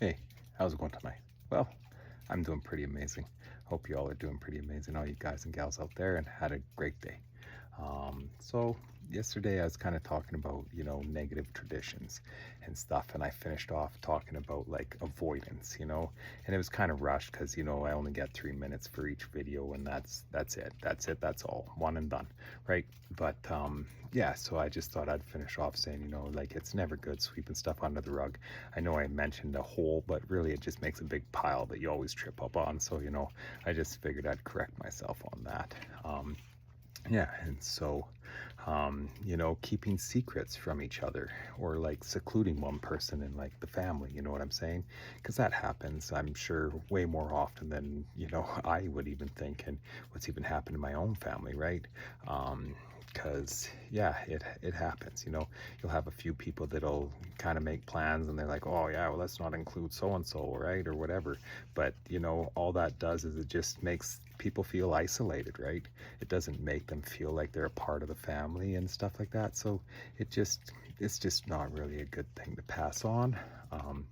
Hey, how's it going tonight? Well, I'm doing pretty amazing. Hope you all are doing pretty amazing, all you guys and gals out there, and had a great day. So yesterday I was kind of talking about, negative traditions and stuff, and I finished off talking about like avoidance, and it was kind of rushed because, I only get 3 minutes for each video, and that's it. That's it. That's all. One and done, right? But yeah, so I just thought I'd finish off saying, like it's never good sweeping stuff under the rug. I know I mentioned a hole, but really it just makes a big pile that you always trip up on. So, I just figured I'd correct myself on that. Yeah, and so, keeping secrets from each other or like secluding one person in like the family, you know what I'm saying? Because that happens, I'm sure, way more often than, I would even think, and what's even happened in my own family, right? Because yeah, it happens. You'll have a few people that'll kind of make plans, and they're like, oh yeah, well let's not include so and so, right, or whatever. But all that does is it just makes people feel isolated, right? It doesn't make them feel like they're a part of the family and stuff like that. So it's just not really a good thing to pass on. um,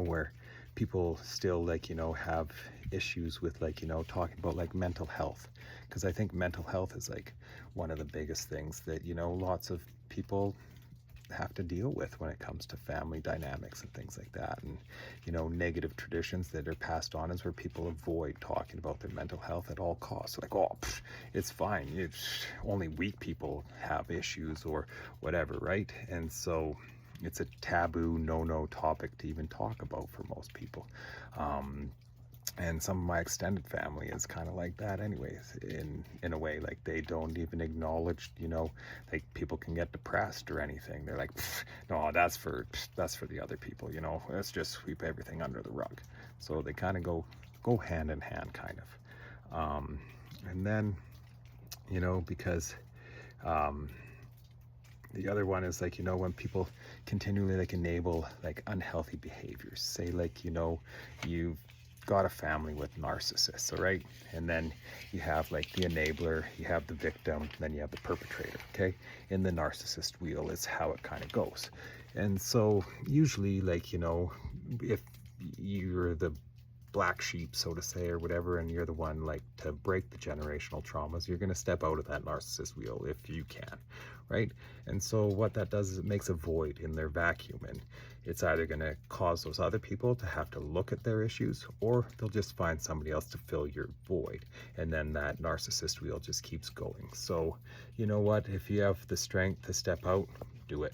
where people still like, have issues with like, talking about like mental health. Because I think mental health is like one of the biggest things that, lots of people have to deal with when it comes to family dynamics and things like that. And, negative traditions that are passed on is where people avoid talking about their mental health at all costs. Like, oh, it's fine. It's only weak people have issues or whatever, right? And so it's a taboo, no topic to even talk about for most people. Um, and some of my extended family is kind of like that anyways, in a way. Like they don't even acknowledge, like people can get depressed or anything. They're like, no, that's for the other people, let's just sweep everything under the rug. So they kind of go hand in hand, kind of. And then, because um the other one is like, when people continually like enable like unhealthy behaviors. Say like, you've got a family with narcissists, all right? And then you have like the enabler, you have the victim, then you have the perpetrator, okay? In the narcissist wheel is how it kind of goes. And so usually like, if you're the black sheep, so to say, or whatever, and you're the one like to break the generational traumas, you're going to step out of that narcissist wheel if you can, right? And so what that does is it makes a void in their vacuum, and it's either going to cause those other people to have to look at their issues, or they'll just find somebody else to fill your void, and then that narcissist wheel just keeps going. So you know what, if you have the strength to step out, do it.